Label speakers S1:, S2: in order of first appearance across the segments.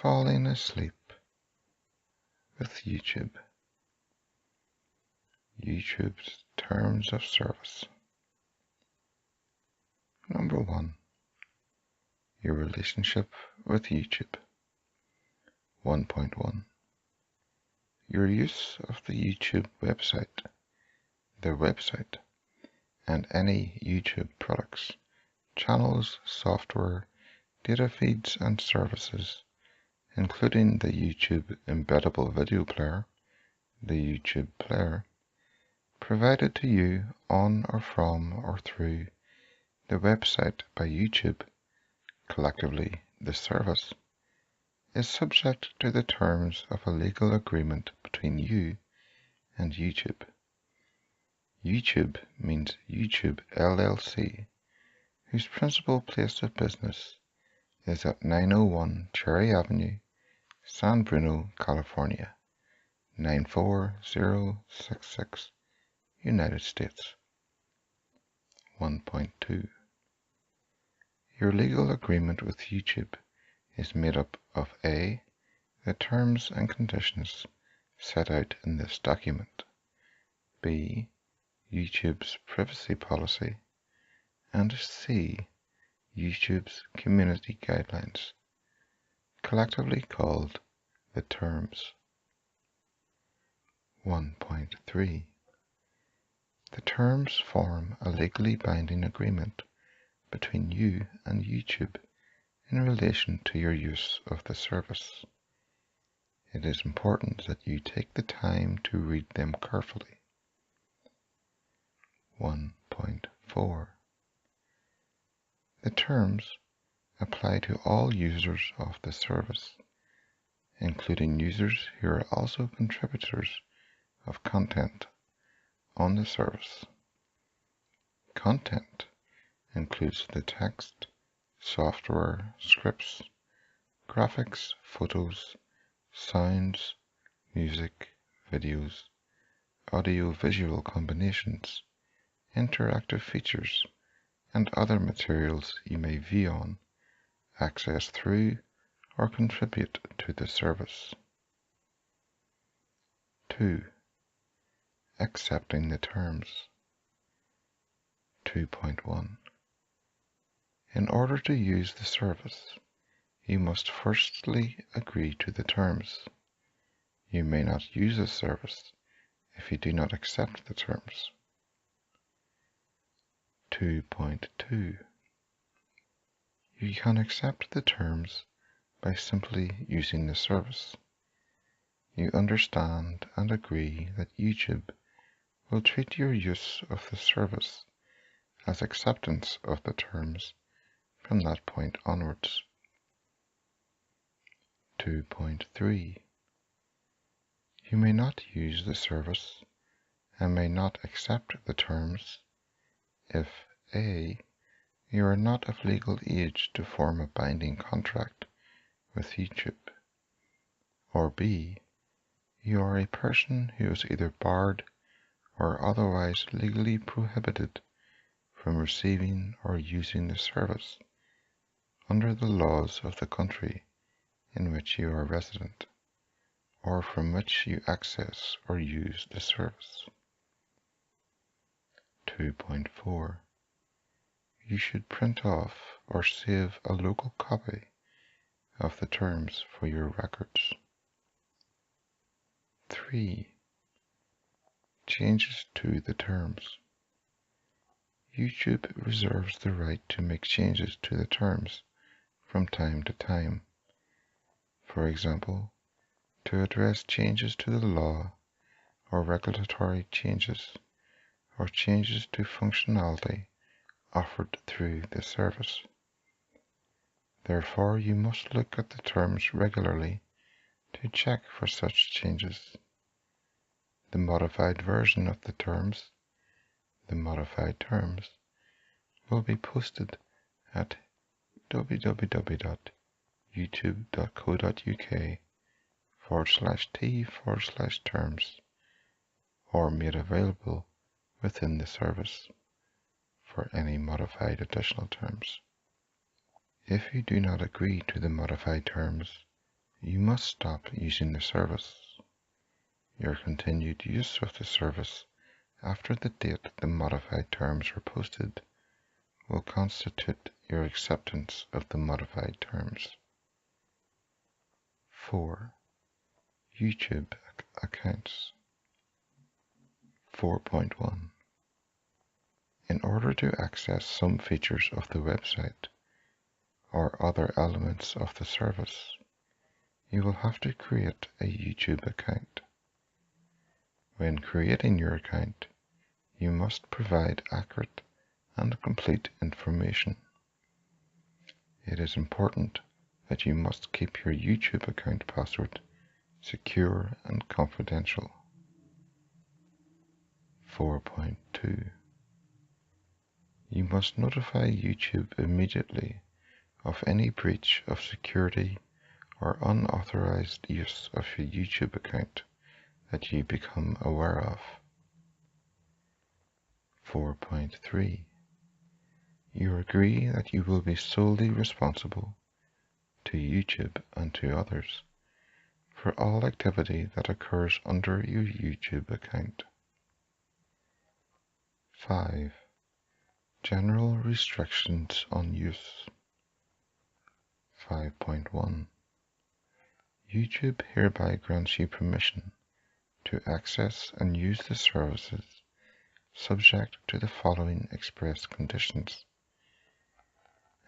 S1: Falling asleep with YouTube. YouTube's terms of service. Number 1. Your relationship with YouTube. 1.1. Your use of the YouTube website, their website, and any YouTube products, channels, software, data feeds, and services, including the YouTube embeddable video player, the YouTube player, provided to you on or from or through the website by YouTube, collectively the service, is subject to the terms of a legal agreement between you and YouTube. YouTube means YouTube LLC, whose principal place of business is at 901 Cherry Avenue, San Bruno, California, 94066, United States. 1.2. Your legal agreement with YouTube is made up of A. The terms and conditions set out in this document, B. YouTube's privacy policy, and C. YouTube's community guidelines, collectively called the terms. 1.3. The terms form a legally binding agreement between you and YouTube in relation to your use of the service. It is important that you take the time to read them carefully. 1.4. The terms apply to all users of the service, including users who are also contributors of content on the service. Content includes the text, software, scripts, graphics, photos, sounds, music, videos, audio-visual combinations, interactive features, and other materials you may view on, access through, or contribute to the service. 2. Accepting the terms. 2.1. In order to use the service, you must firstly agree to the terms. You may not use a service if you do not accept the terms. 2.2. You can accept the terms by simply using the service. You understand and agree that YouTube will treat your use of the service as acceptance of the terms from that point onwards. 2.3. You may not use the service and may not accept the terms if A. You are not of legal age to form a binding contract with YouTube, or B. You are a person who is either barred or otherwise legally prohibited from receiving or using the service under the laws of the country in which you are resident, or from which you access or use the service. 2.4. You should print off or save a local copy of the terms for your records. 3. Changes to the terms. YouTube reserves the right to make changes to the terms from time to time. For example, to address changes to the law or regulatory changes, or changes to functionality offered through the service. Therefore, you must look at the terms regularly to check for such changes. The modified version of the terms, the modified terms, will be posted at www.youtube.co.uk/t/terms, or made available within the service for any modified additional terms. If you do not agree to the modified terms, You must stop using the service. Your continued use of the service after the date the modified terms are posted will constitute your acceptance of the modified terms. 4. YouTube accounts. 4.1. In order to access some features of the website or other elements of the service, you will have to create a YouTube account. When creating your account, you must provide accurate and complete information. It is important that you must keep your YouTube account password secure and confidential. 4.2. You must notify YouTube immediately of any breach of security or unauthorized use of your YouTube account that you become aware of. 4.3. You agree that you will be solely responsible to YouTube and to others for all activity that occurs under your YouTube account. 5. General restrictions on use. 5.1. YouTube hereby grants you permission to access and use the services subject to the following express conditions,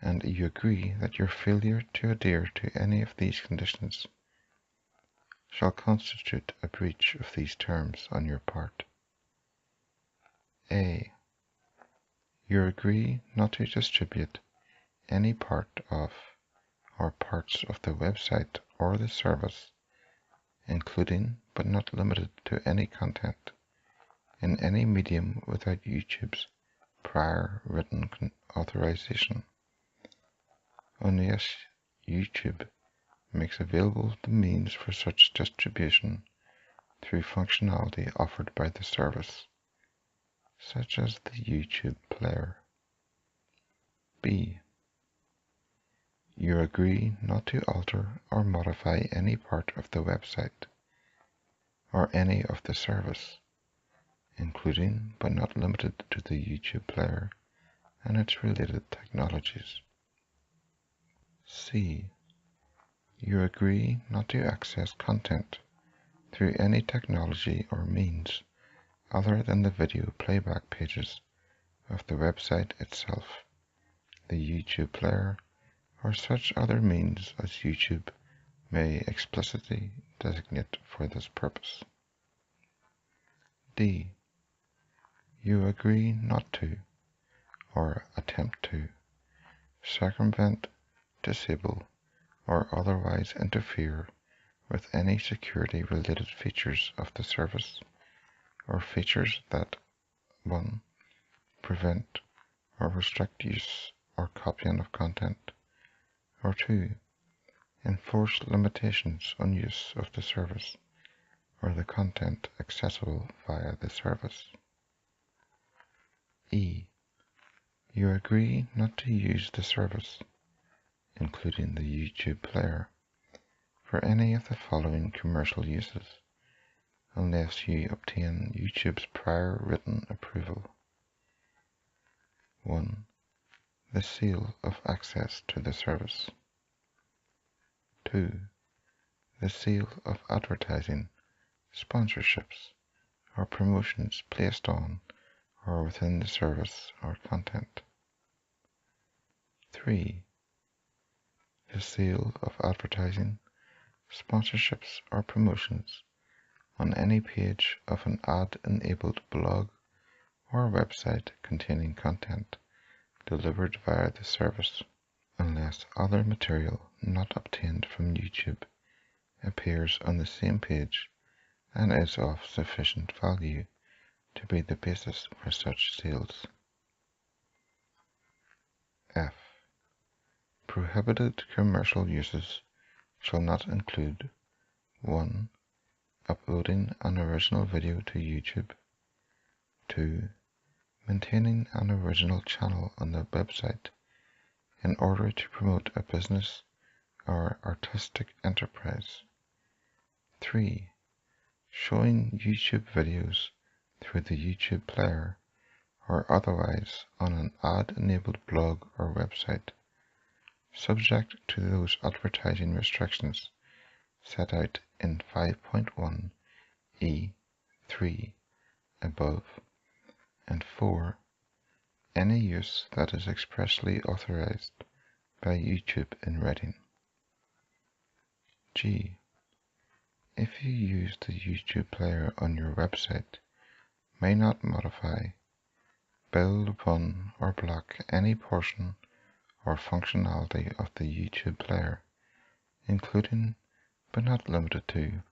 S1: and you agree that your failure to adhere to any of these conditions shall constitute a breach of these terms on your part. A. You agree not to distribute any part of or parts of the website or the service, including but not limited to any content, in any medium without YouTube's prior written authorization, unless YouTube makes available the means for such distribution through functionality offered by the service, such as the YouTube player. B. You agree not to alter or modify any part of the website or any of the service, including but not limited to the YouTube player and its related technologies. C. You agree not to access content through any technology or means other than the video playback pages of the website itself, the YouTube player, or such other means as YouTube may explicitly designate for this purpose. D. You agree not to, or attempt to, circumvent, disable, or otherwise interfere with any security-related features of the service, or features that 1. Prevent or restrict use or copying of content, or 2. Enforce limitations on use of the service or the content accessible via the service. E. You agree not to use the service, including the YouTube player, for any of the following commercial uses, unless you obtain YouTube's prior written approval. 1. The seal of access to the service. 2. The seal of advertising, sponsorships, or promotions placed on or within the service or content. 3. The seal of advertising, sponsorships, or promotions on any page of an ad-enabled blog or website containing content delivered via the service, unless other material not obtained from YouTube appears on the same page and is of sufficient value to be the basis for such seals. F. Prohibited commercial uses shall not include 1. Uploading an original video to YouTube. 2. Maintaining an original channel on the website in order to promote a business or artistic enterprise. 3. Showing YouTube videos through the YouTube player or otherwise on an ad-enabled blog or website, subject to those advertising restrictions set out in 5.1(e)(3) above, and 4. Any use that is expressly authorized by YouTube in writing. G. If you use the YouTube player on your website, may not modify, build upon, or block any portion or functionality of the YouTube player, including, but not limited to,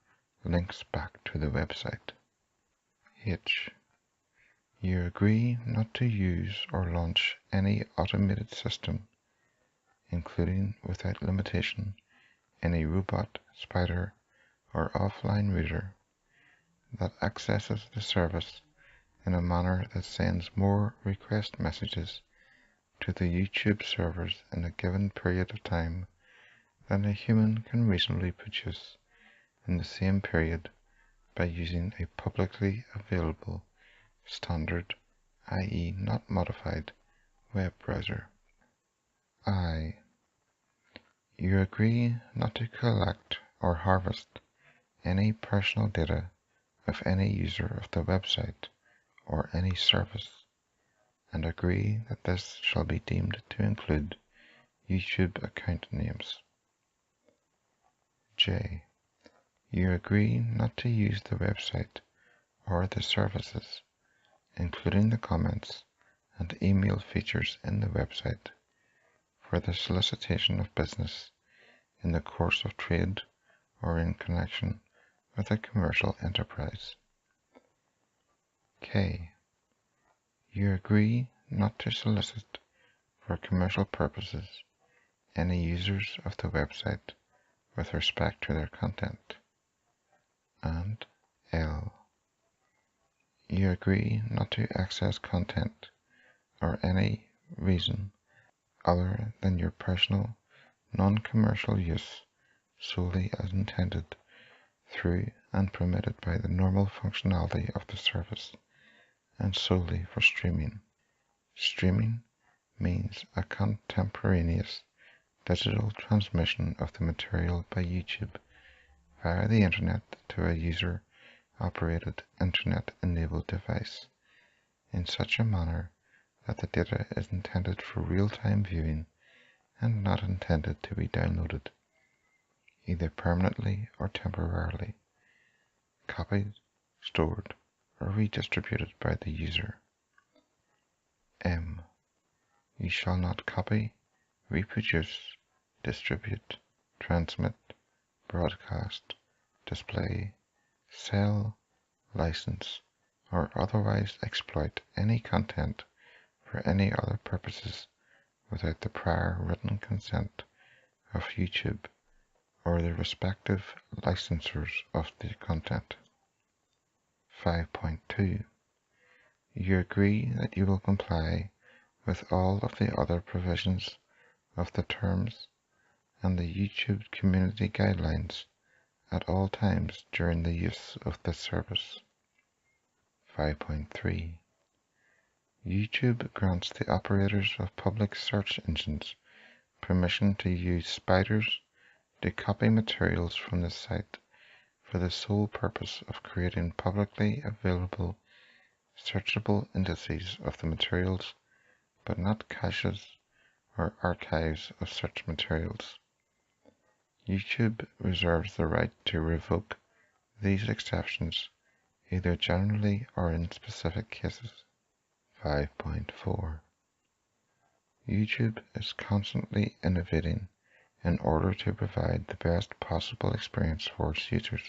S1: links back to the website. H. You agree not to use or launch any automated system, including, without limitation, any robot, spider, or offline reader that accesses the service in a manner that sends more request messages to the YouTube servers in a given period of time than a human can reasonably produce in the same period by using a publicly available standard, i.e. not modified, web browser. I. You agree not to collect or harvest any personal data of any user of the website or any service, and agree that this shall be deemed to include YouTube account names. J. You agree not to use the website or the services, including the comments and email features in the website, for the solicitation of business in the course of trade or in connection with a commercial enterprise. K. You agree not to solicit for commercial purposes any users of the website with respect to their content. And L. You agree not to access content or any reason other than your personal, non-commercial use solely as intended through and permitted by the normal functionality of the service, and solely for streaming. Streaming means a contemporaneous digital transmission of the material by YouTube via the internet to a user-operated internet-enabled device in such a manner that the data is intended for real-time viewing and not intended to be downloaded, either permanently or temporarily, copied, stored, or redistributed by the user. M. You shall not copy, reproduce, distribute, transmit, broadcast, display, sell, license, or otherwise exploit any content for any other purposes without the prior written consent of YouTube or the respective licensors of the content. 5.2. You agree that you will comply with all of the other provisions of the terms and the YouTube community guidelines at all times during the use of this service. 5.3. YouTube grants the operators of public search engines permission to use spiders to copy materials from the site for the sole purpose of creating publicly available searchable indices of the materials, but not caches or archives of such materials. YouTube reserves the right to revoke these exceptions either generally or in specific cases. 5.4. YouTube is constantly innovating in order to provide the best possible experience for its users.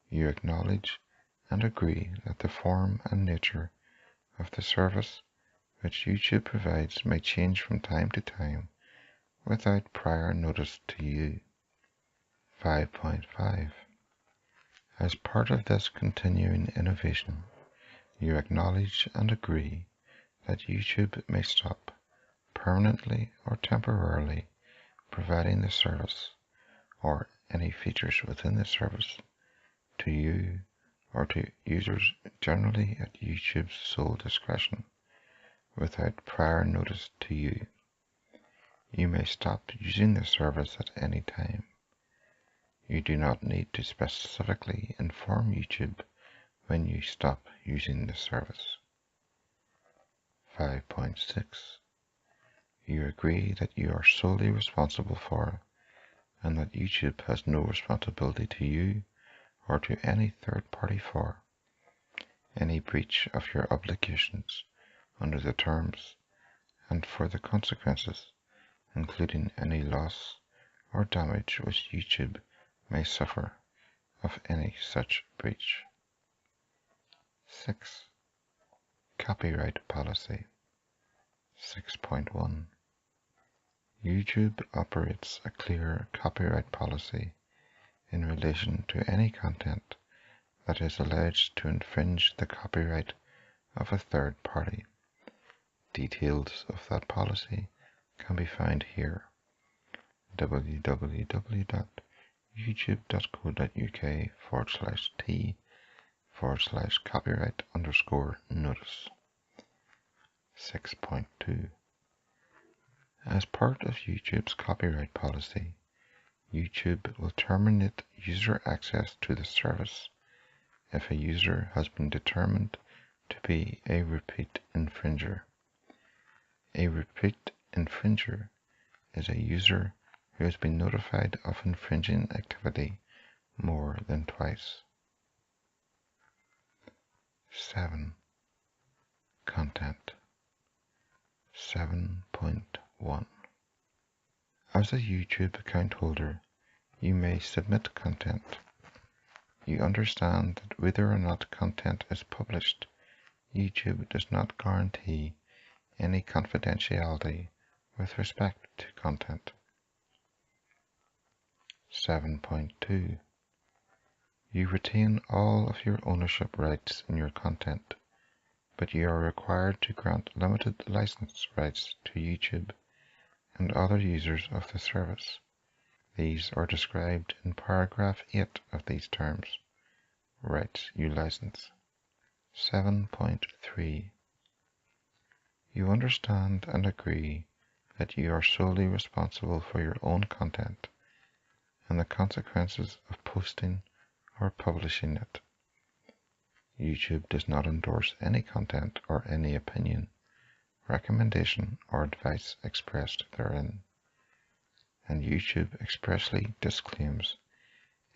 S1: You acknowledge and agree that the form and nature of the service which YouTube provides may change from time to time without prior notice to you. 5.5. As part of this continuing innovation, you acknowledge and agree that YouTube may stop, permanently or temporarily, providing the service or any features within the service to you or to users generally at YouTube's sole discretion without prior notice to you. You may stop using the service at any time. You do not need to specifically inform YouTube when you stop using the service. 5.6. You agree that you are solely responsible for and that YouTube has no responsibility to you or to any third party for any breach of your obligations under the terms and for the consequences, including any loss or damage which YouTube may suffer of any such breach. 6. Copyright policy. 6.1. YouTube operates a clear copyright policy in relation to any content that is alleged to infringe the copyright of a third party. Details of that policy can be found here: www.youtube.co.uk/t/copyright_notice. 6.2. As part of YouTube's copyright policy, YouTube will terminate user access to the service if a user has been determined to be a repeat infringer. A repeat infringer is a user who has been notified of infringing activity more than twice. 7. Content. 7.1. As a YouTube account holder, you may submit content. You understand that whether or not content is published, YouTube does not guarantee any confidentiality with respect to content. 7.2. You retain all of your ownership rights in your content, but you are required to grant limited license rights to YouTube and other users of the service. These are described in paragraph 8 of these terms, rights you license. 7.3. You understand and agree that you are solely responsible for your own content and the consequences of posting or publishing it. YouTube does not endorse any content or any opinion, recommendation, or advice expressed therein, and YouTube expressly disclaims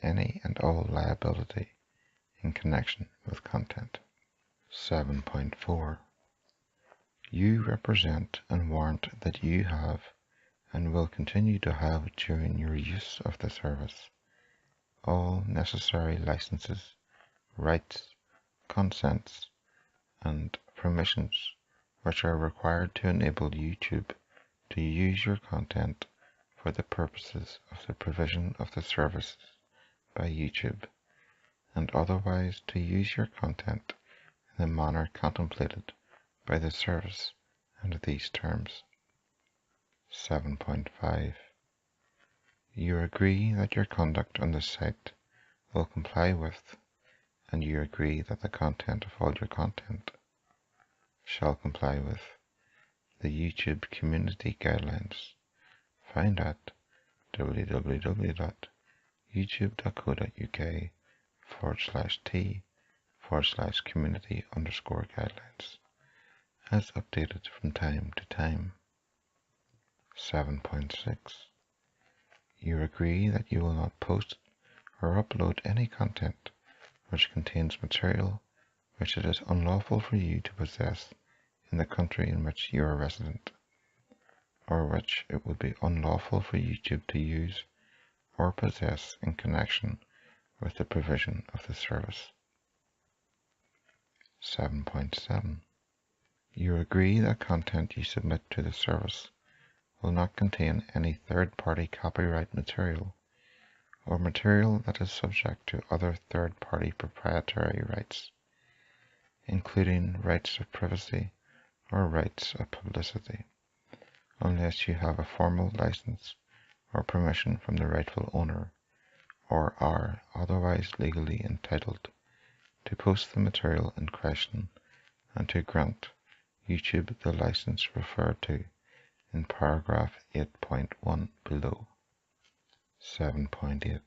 S1: any and all liability in connection with content. 7.4. You represent and warrant that you have and will continue to have during your use of the service all necessary licenses, rights, consents, and permissions which are required to enable YouTube to use your content for the purposes of the provision of the services by YouTube, and otherwise to use your content in the manner contemplated by the service under these terms. 7.5. You agree that your conduct on the site will comply with, and you agree that the content of all your content shall comply with, the YouTube community guidelines found at www.youtube.co.uk/t/community_guidelines as updated from time to time. 7.6. You agree that you will not post or upload any content which contains material which it is unlawful for you to possess in the country in which you are resident, or which it would be unlawful for YouTube to use or possess in connection with the provision of the service. 7.7. You agree that content you submit to the service will not contain any third-party copyright material or material that is subject to other third-party proprietary rights, including rights of privacy or rights of publicity, unless you have a formal license or permission from the rightful owner, or are otherwise legally entitled to post the material in question and to grant YouTube the license referred to in paragraph 8.1 below. 7.8.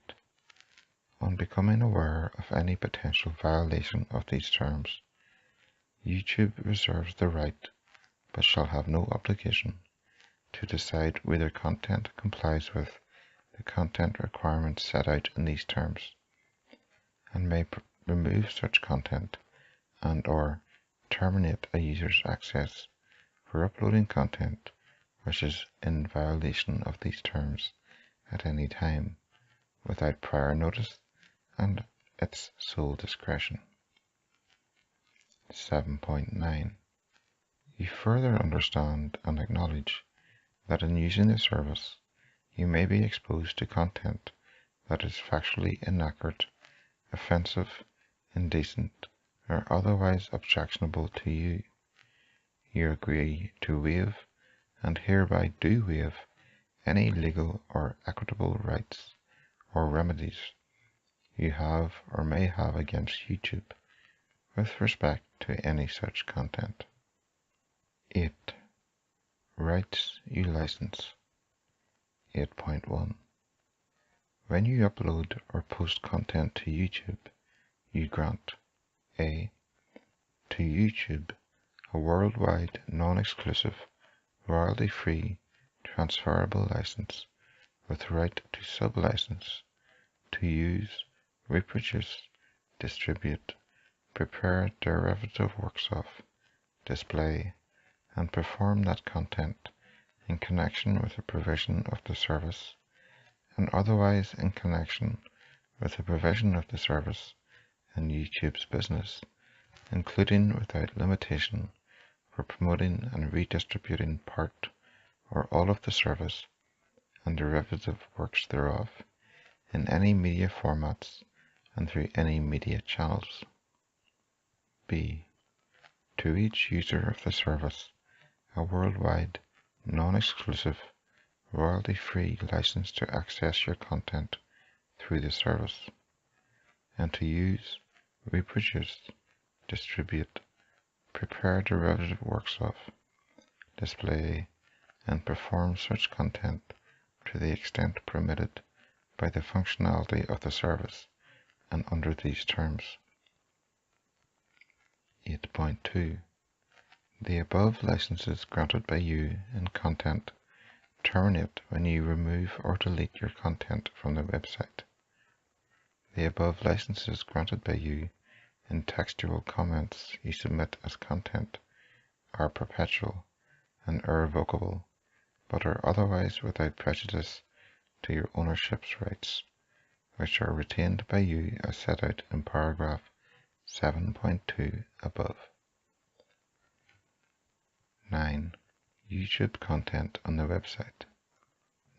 S1: On becoming aware of any potential violation of these terms, YouTube reserves the right, but shall have no obligation, to decide whether content complies with the content requirements set out in these terms, and may remove such content and/or terminate a user's access for uploading content which is in violation of these terms at any time, without prior notice and its sole discretion. 7.9. You further understand and acknowledge that in using the service, you may be exposed to content that is factually inaccurate, offensive, indecent, or otherwise objectionable to you. You agree to waive, and hereby do waive, any legal or equitable rights or remedies you have or may have against YouTube with respect to any such content. 8. Rights you license. 8.1. When you upload or post content to YouTube, you grant a. To YouTube a worldwide, non-exclusive, royalty-free, transferable license with right to sub-license to use, reproduce, distribute, prepare derivative works of, display, and perform that content in connection with the provision of the service, and otherwise in connection with the provision of the service in YouTube's business, including without limitation for promoting and redistributing part or all of the service and derivative works thereof in any media formats and through any media channels. B. To each user of the service a worldwide, non-exclusive, royalty-free license to access your content through the service, and to use, reproduce, distribute, prepare derivative works of, display, and perform such content to the extent permitted by the functionality of the service and under these terms. 8.2. The above licenses granted by you in content terminate when you remove or delete your content from the website. The above licenses granted by you in textual comments you submit as content are perpetual and irrevocable, but are otherwise without prejudice to your ownership's rights, which are retained by you as set out in paragraph 7.2 above. 9. YouTube content on the website.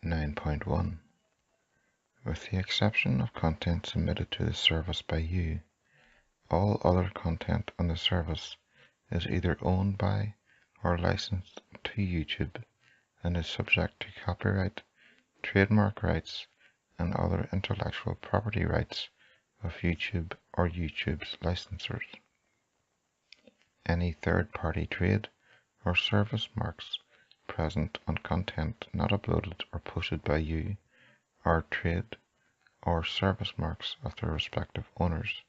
S1: 9.1. With the exception of content submitted to the service by you, all other content on the service is either owned by or licensed to YouTube and is subject to copyright, trademark rights, and other intellectual property rights of YouTube or YouTube's licensors. Any third-party trade or service marks present on content not uploaded or posted by you are trade or service marks of their respective owners.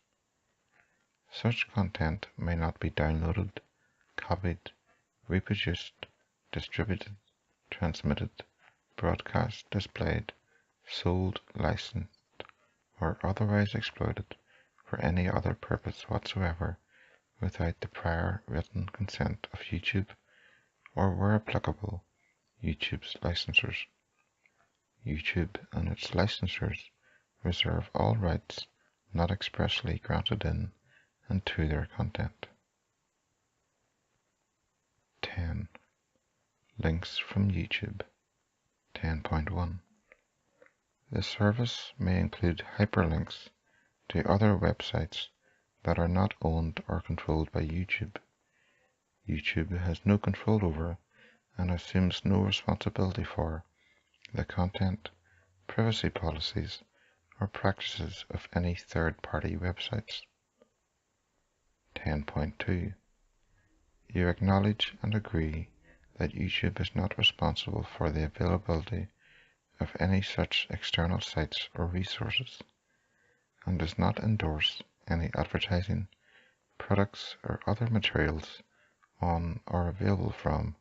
S1: Such content may not be downloaded, copied, reproduced, distributed, transmitted, broadcast, displayed, sold, licensed, or otherwise exploited for any other purpose whatsoever without the prior written consent of YouTube or, where applicable, YouTube's licensors. YouTube and its licensors reserve all rights not expressly granted in and to their content. 10. Links from YouTube. 10.1. The service may include hyperlinks to other websites that are not owned or controlled by YouTube. YouTube has no control over and assumes no responsibility for the content, privacy policies or practices of any third-party websites. 10.2. You acknowledge and agree that YouTube is not responsible for the availability of any such external sites or resources, and does not endorse any advertising, products, or other materials on or available from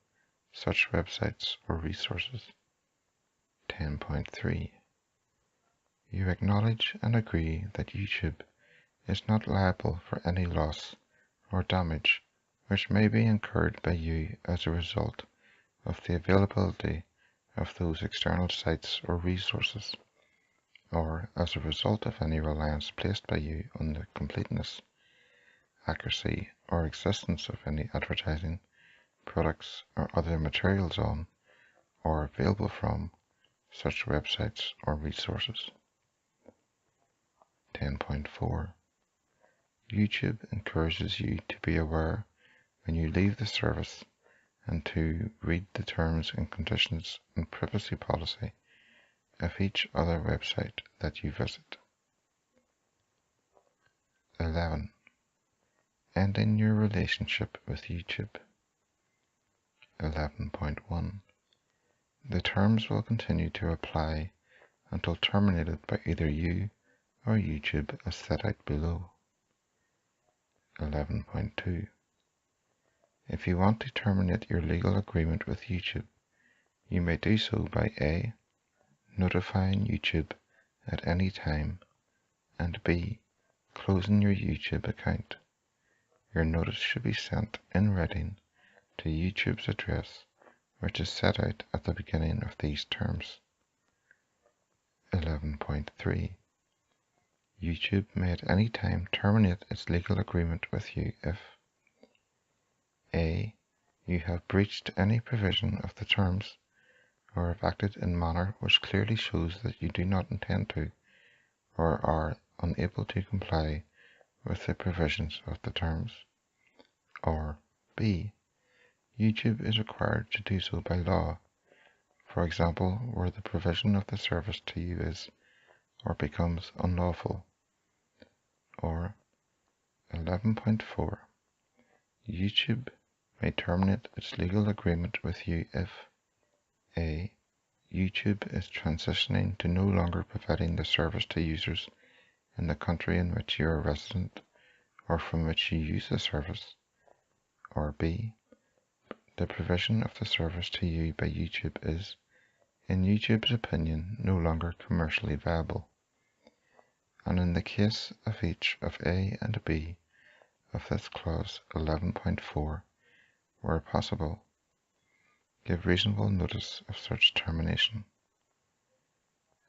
S1: such websites or resources. 10.3. You acknowledge and agree that YouTube is not liable for any loss or damage which may be incurred by you as a result of the availability of those external sites or resources, or as a result of any reliance placed by you on the completeness, accuracy, or existence of any advertising, products, or other materials on, or available from, such websites or resources. 10.4. YouTube encourages you to be aware when you leave the service and to read the terms and conditions and privacy policy of each other website that you visit. 11. Ending your relationship with YouTube. 11.1. The terms will continue to apply until terminated by either you or YouTube as set out below. 11.2. If you want to terminate your legal agreement with YouTube, you may do so by A. Notifying YouTube at any time, and B. Closing your YouTube account. Your notice should be sent in writing to YouTube's address, which is set out at the beginning of these terms. 11.3. YouTube may at any time terminate its legal agreement with you if A. You have breached any provision of the terms, or have acted in a manner which clearly shows that you do not intend to, or are unable to comply with the provisions of the terms, or B. YouTube is required to do so by law, for example, where the provision of the service to you is or becomes unlawful, or 11.4. YouTube may terminate its legal agreement with you if A. YouTube is transitioning to no longer providing the service to users in the country in which you are resident or from which you use the service, or B. The provision of the service to you by YouTube is, in YouTube's opinion, no longer commercially viable. And in the case of each of A and B of this clause 11.4, where possible, give reasonable notice of such termination.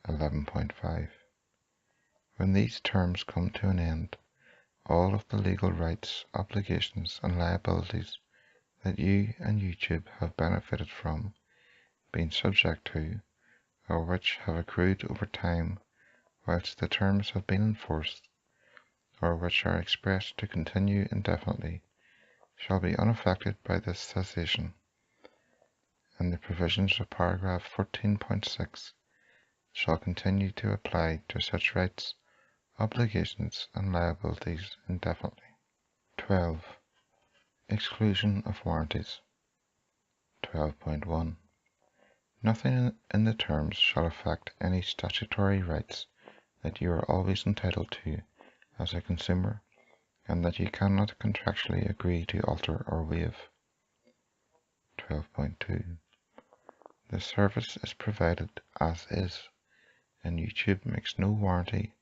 S1: 11.5. When these terms come to an end, all of the legal rights, obligations, and liabilities that you and YouTube have benefited from, been subject to, or which have accrued over time whilst the terms have been enforced, or which are expressed to continue indefinitely, shall be unaffected by this cessation, and the provisions of paragraph 14.6 shall continue to apply to such rights, obligations, and liabilities indefinitely. 12. Exclusion of warranties. 12.1. Nothing in the terms shall affect any statutory rights that you are always entitled to as a consumer, and that you cannot contractually agree to alter or waive. 12.2. The service is provided as is, and YouTube makes no warranty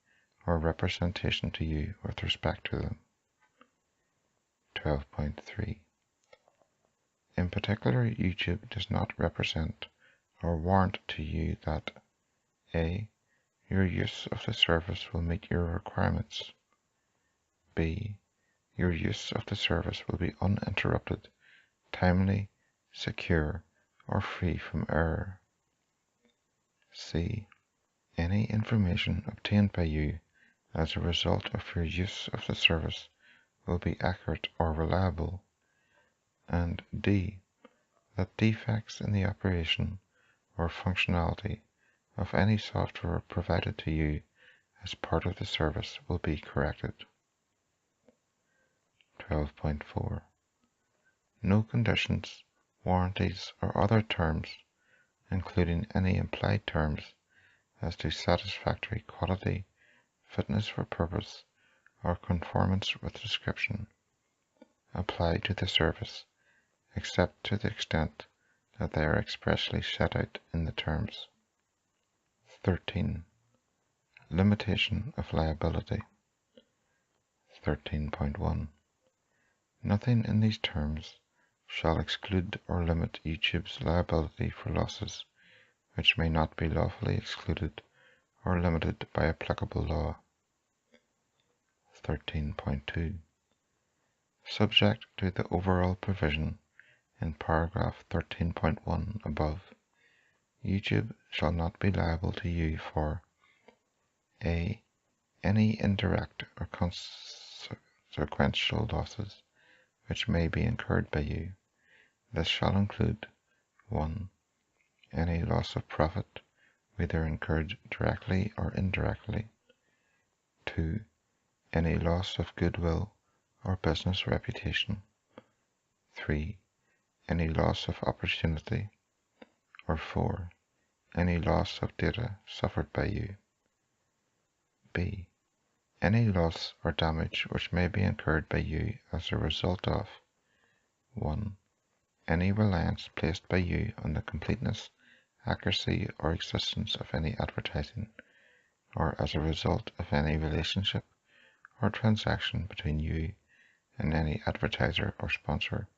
S1: or representation to you with respect to them. 12.3. In particular, YouTube does not represent or warrant to you that A. Your use of the service will meet your requirements. B. Your use of the service will be uninterrupted, timely, secure, or free from error. C. Any information obtained by you as a result of your use of the service will be accurate or reliable. And D. That defects in the operation or functionality of any software provided to you as part of the service will be corrected. 12.4. No conditions, warranties, or other terms, including any implied terms as to satisfactory quality, fitness for purpose, or conformance with description, apply to the service, except to the extent that they are expressly set out in the terms. 13. Limitation of liability. 13.1. Nothing in these terms shall exclude or limit YouTube's liability for losses which may not be lawfully excluded or limited by applicable law. 13.2. Subject to the overall provision in paragraph 13.1 above, YouTube shall not be liable to you for a. Any indirect or consequential losses which may be incurred by you. This shall include 1. Any loss of profit, whether incurred directly or indirectly. 2. Any loss of goodwill or business reputation. 3. Any loss of opportunity. Or 4. Any loss of data suffered by you. B. Any loss or damage which may be incurred by you as a result of 1. Any reliance placed by you on the completeness, accuracy, or existence of any advertising, or as a result of any relationship or transaction between you and any advertiser or sponsor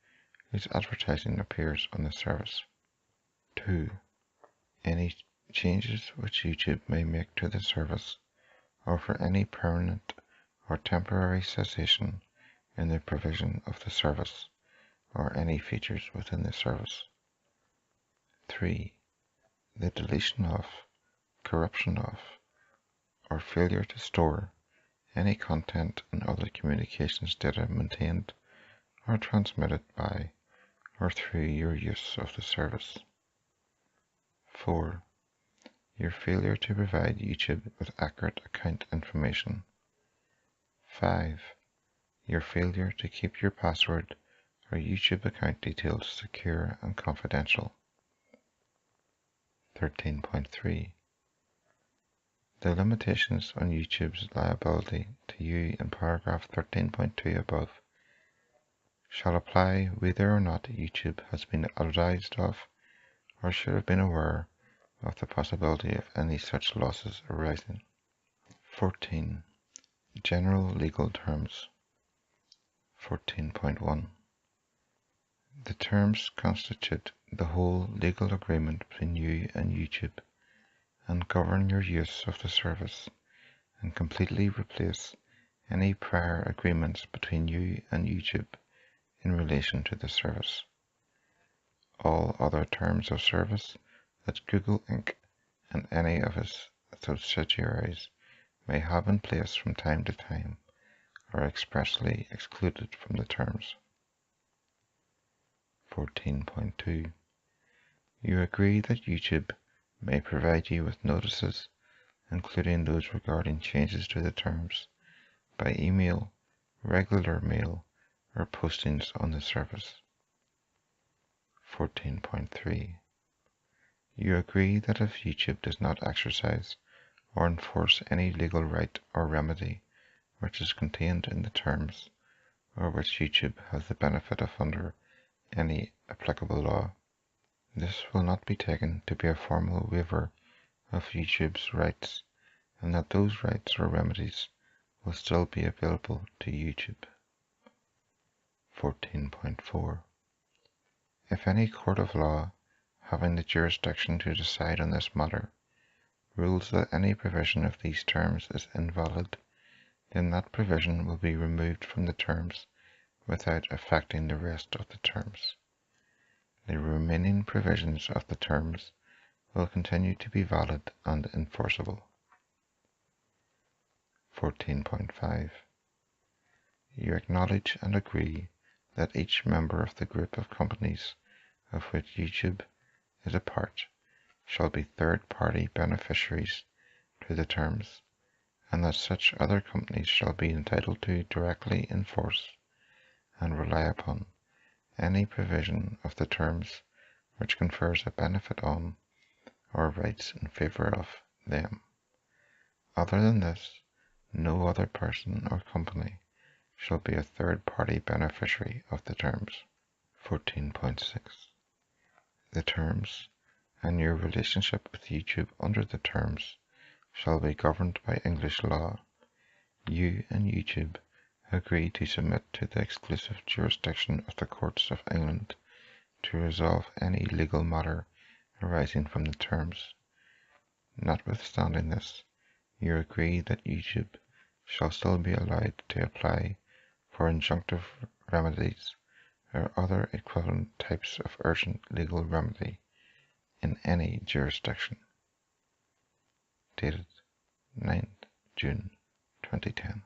S1: whose advertising appears on the service. 2. Any changes which YouTube may make to the service, or for any permanent or temporary cessation in the provision of the service, or any features within the service. 3. The deletion of, corruption of, or failure to store any content and other communications data maintained or transmitted by or through your use of the service. 4. Your failure to provide YouTube with accurate account information. 5. Your failure to keep your password or YouTube account details secure and confidential. 13.3. The limitations on YouTube's liability to you in paragraph 13.2 above shall apply whether or not YouTube has been advised of or should have been aware of the possibility of any such losses arising. 14. General legal terms. 14.1. The terms constitute the whole legal agreement between you and YouTube and govern your use of the service and completely replace any prior agreements between you and YouTube in relation to the service. All other terms of service that Google Inc. and any of its subsidiaries may have in place from time to time are expressly excluded from the terms. 14.2. You agree that YouTube may provide you with notices, including those regarding changes to the terms, by email, regular mail, or postings on the service. 14.3. You agree that if YouTube does not exercise or enforce any legal right or remedy which is contained in the terms, or which YouTube has the benefit of under any applicable law, this will not be taken to be a formal waiver of YouTube's rights, and that those rights or remedies will still be available to YouTube. 14.4. If any court of law having the jurisdiction to decide on this matter rules that any provision of these terms is invalid, then that provision will be removed from the terms without affecting the rest of the terms. The remaining provisions of the terms will continue to be valid and enforceable. 14.5. You acknowledge and agree that each member of the group of companies of which YouTube is a part shall be third-party beneficiaries to the terms, and that such other companies shall be entitled to directly enforce and rely upon any provision of the terms which confers a benefit on or rights in favour of them. Other than this, no other person or company shall be a third-party beneficiary of the terms. 14.6. The terms and your relationship with YouTube under the terms shall be governed by English law. You and YouTube agree to submit to the exclusive jurisdiction of the courts of England to resolve any legal matter arising from the terms. Notwithstanding this, you agree that YouTube shall still be allowed to apply for injunctive remedies or other equivalent types of urgent legal remedy in any jurisdiction. Dated 9th June 2010.